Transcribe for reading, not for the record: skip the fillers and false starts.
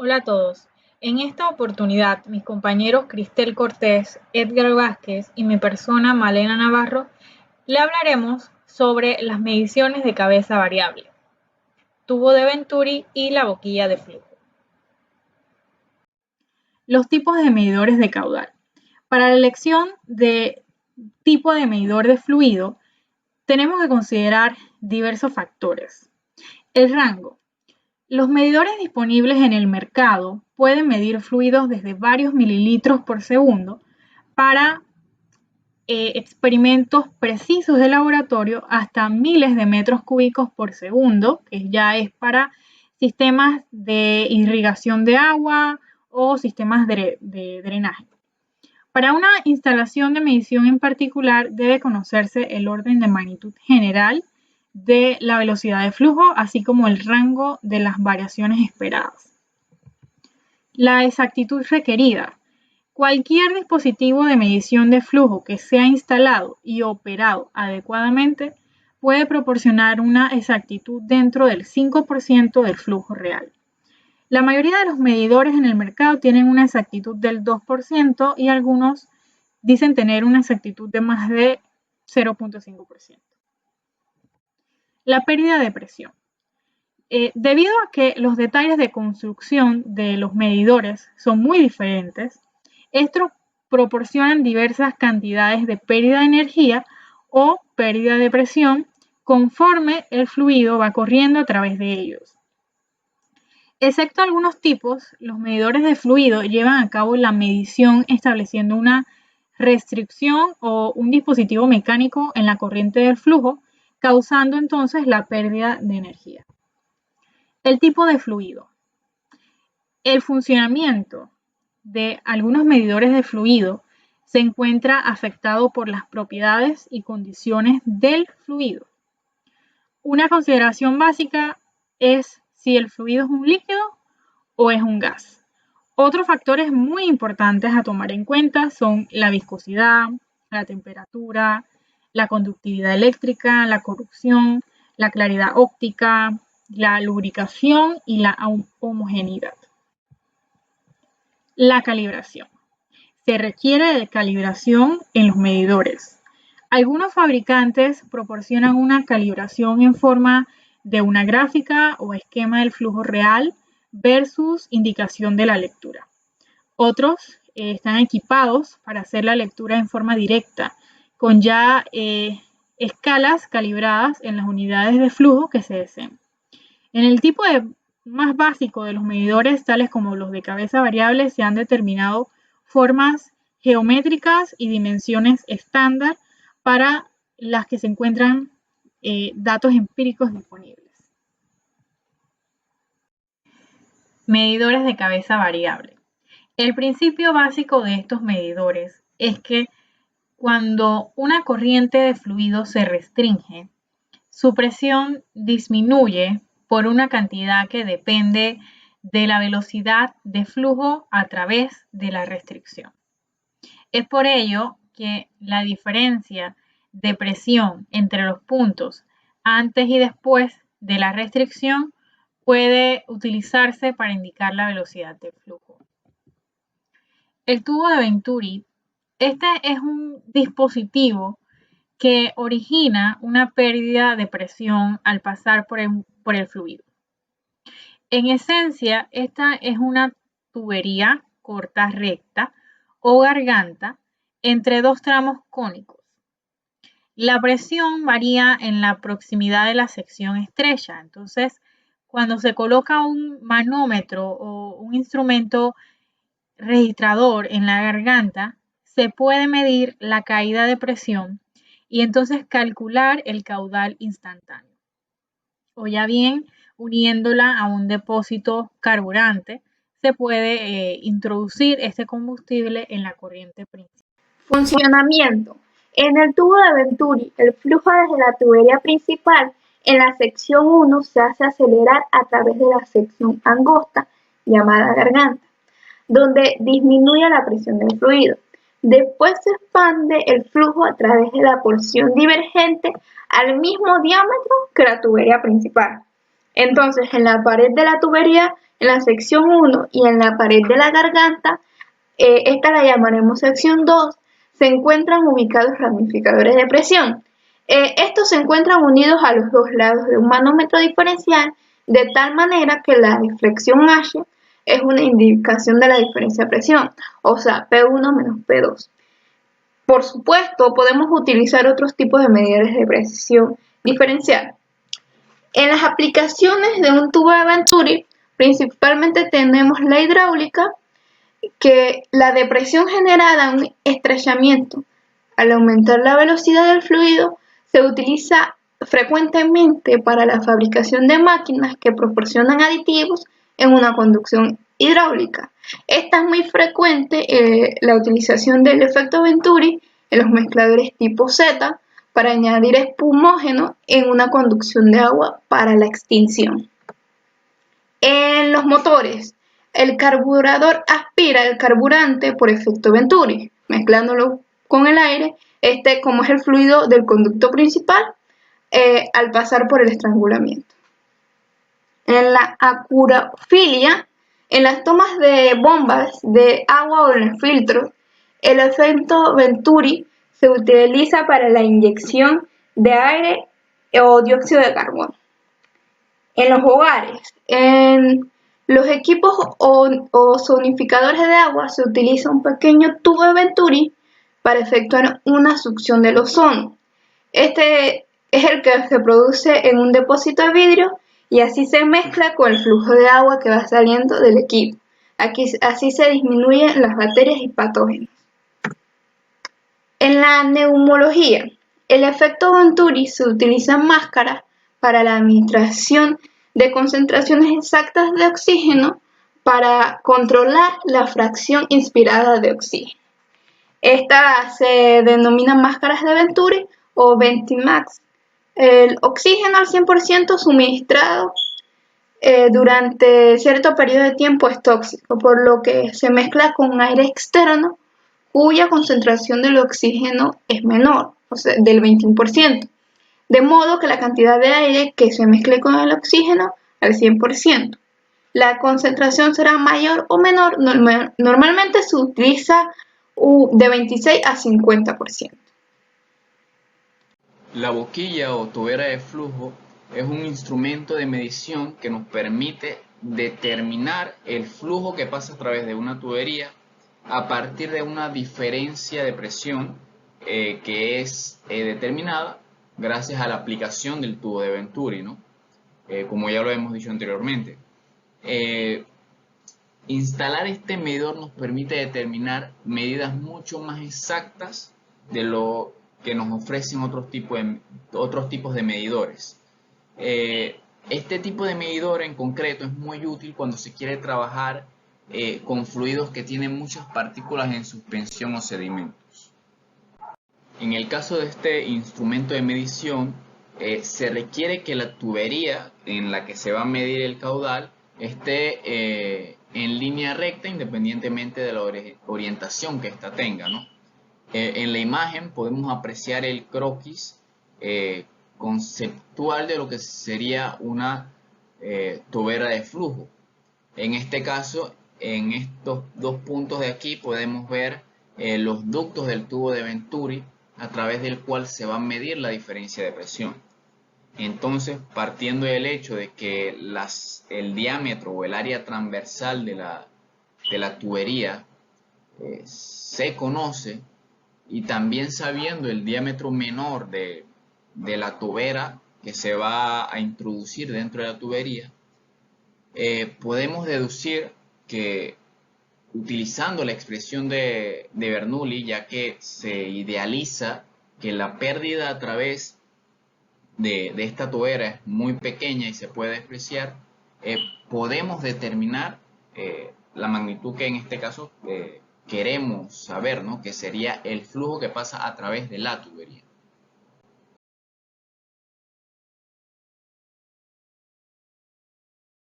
Hola a todos. En esta oportunidad, mis compañeros Cristel Cortés, Edgar Vázquez y mi persona Malena Navarro le hablaremos sobre las mediciones de cabeza variable, tubo de Venturi y la boquilla de flujo. Los tipos de medidores de caudal. Para la elección de tipo de medidor de fluido, tenemos que considerar diversos factores. El rango. Los medidores disponibles en el mercado pueden medir fluidos desde varios mililitros por segundo para experimentos precisos de laboratorio hasta miles de metros cúbicos por segundo, que ya es para sistemas de irrigación de agua o sistemas de drenaje. Para una instalación de medición en particular debe conocerse el orden de magnitud general de la velocidad de flujo, así como el rango de las variaciones esperadas. La exactitud requerida. Cualquier dispositivo de medición de flujo que sea instalado y operado adecuadamente puede proporcionar una exactitud dentro del 5% del flujo real. La mayoría de los medidores en el mercado tienen una exactitud del 2% y algunos dicen tener una exactitud de más de 0.5%. La pérdida de presión. Debido a que los detalles de construcción de los medidores son muy diferentes, estos proporcionan diversas cantidades de pérdida de energía o pérdida de presión conforme el fluido va corriendo a través de ellos. Excepto algunos tipos, los medidores de fluido llevan a cabo la medición estableciendo una restricción o un dispositivo mecánico en la corriente del flujo, causando entonces la pérdida de energía. El tipo de fluido. El funcionamiento de algunos medidores de fluido se encuentra afectado por las propiedades y condiciones del fluido. Una consideración básica es si el fluido es un líquido o es un gas. Otros factores muy importantes a tomar en cuenta son la viscosidad, la temperatura, la conductividad eléctrica, la corrosión, la claridad óptica, la lubricación y la homogeneidad. La calibración. Se requiere de calibración en los medidores. Algunos fabricantes proporcionan una calibración en forma de una gráfica o esquema del flujo real versus indicación de la lectura. Otros están equipados para hacer la lectura en forma directa, con ya escalas calibradas en las unidades de flujo que se deseen. En el tipo más básico de los medidores, tales como los de cabeza variable, se han determinado formas geométricas y dimensiones estándar para las que se encuentran datos empíricos disponibles. Medidores de cabeza variable. El principio básico de estos medidores es que cuando una corriente de fluido se restringe, su presión disminuye por una cantidad que depende de la velocidad de flujo a través de la restricción. Es por ello que la diferencia de presión entre los puntos antes y después de la restricción puede utilizarse para indicar la velocidad de flujo. El tubo de Venturi, este es un dispositivo que origina una pérdida de presión al pasar por el fluido. En esencia, esta es una tubería corta recta o garganta entre dos tramos cónicos. La presión varía en la proximidad de la sección estrecha. Entonces, cuando se coloca un manómetro o un instrumento registrador en la garganta, se puede medir la caída de presión y entonces calcular el caudal instantáneo. O ya bien, uniéndola a un depósito carburante, se puede introducir este combustible en la corriente principal. Funcionamiento. En el tubo de Venturi, el flujo desde la tubería principal en la sección 1 se hace acelerar a través de la sección angosta, llamada garganta, donde disminuye la presión del fluido. Después se expande el flujo a través de la porción divergente al mismo diámetro que la tubería principal. Entonces, en la pared de la tubería, en la sección 1 y en la pared de la garganta, esta la llamaremos sección 2, se encuentran ubicados ramificadores de presión. Estos se encuentran unidos a los dos lados de un manómetro diferencial, de tal manera que la deflexión H es una indicación de la diferencia de presión, o sea, P1 menos P2. Por supuesto, podemos utilizar otros tipos de medidores de presión diferencial. En las aplicaciones de un tubo de Venturi, principalmente tenemos la hidráulica, que la depresión generada en un estrechamiento al aumentar la velocidad del fluido se utiliza frecuentemente para la fabricación de máquinas que proporcionan aditivos en una conducción hidráulica. Esta es muy frecuente la utilización del efecto Venturi en los mezcladores tipo Z para añadir espumógeno en una conducción de agua para la extinción. En los motores, el carburador aspira el carburante por efecto Venturi, mezclándolo con el aire, como es el fluido del conducto principal, al pasar por el estrangulamiento. En la acurofilia, en las tomas de bombas de agua o en el filtro, el efecto Venturi se utiliza para la inyección de aire o dióxido de carbono. En los hogares, en los equipos ozonificadores de agua se utiliza un pequeño tubo de Venturi para efectuar una succión del ozono. Este es el que se produce en un depósito de vidrio y así se mezcla con el flujo de agua que va saliendo del equipo. Así se disminuyen las bacterias y patógenos. En la neumología, el efecto Venturi se utiliza en máscaras para la administración de concentraciones exactas de oxígeno para controlar la fracción inspirada de oxígeno. Estas se denominan máscaras de Venturi o Ventimax. El oxígeno al 100% suministrado durante cierto periodo de tiempo es tóxico, por lo que se mezcla con aire externo cuya concentración del oxígeno es menor, o sea, del 21%, de modo que la cantidad de aire que se mezcle con el oxígeno al 100%. La concentración será mayor o menor, normalmente se utiliza de 26 a 50%. La boquilla o tobera de flujo es un instrumento de medición que nos permite determinar el flujo que pasa a través de una tubería a partir de una diferencia de presión que es determinada gracias a la aplicación del tubo de Venturi, ¿no? Como ya lo hemos dicho anteriormente. Instalar este medidor nos permite determinar medidas mucho más exactas de lo que nos ofrecen otros tipos de medidores. Este tipo de medidor en concreto es muy útil cuando se quiere trabajar con fluidos que tienen muchas partículas en suspensión o sedimentos. En el caso de este instrumento de medición, se requiere que la tubería en la que se va a medir el caudal esté en línea recta independientemente de la orientación que ésta tenga, ¿no? En la imagen podemos apreciar el croquis conceptual de lo que sería una tobera de flujo. En este caso, en estos dos puntos de aquí podemos ver los ductos del tubo de Venturi a través del cual se va a medir la diferencia de presión. Entonces, partiendo del hecho de que el diámetro o el área transversal de la tubería se conoce, y también sabiendo el diámetro menor de la tobera que se va a introducir dentro de la tubería, podemos deducir que utilizando la expresión de Bernoulli, ya que se idealiza que la pérdida a través de esta tobera es muy pequeña y se puede despreciar, podemos determinar la magnitud que en este caso queremos saber, ¿no? Que sería el flujo que pasa a través de la tubería.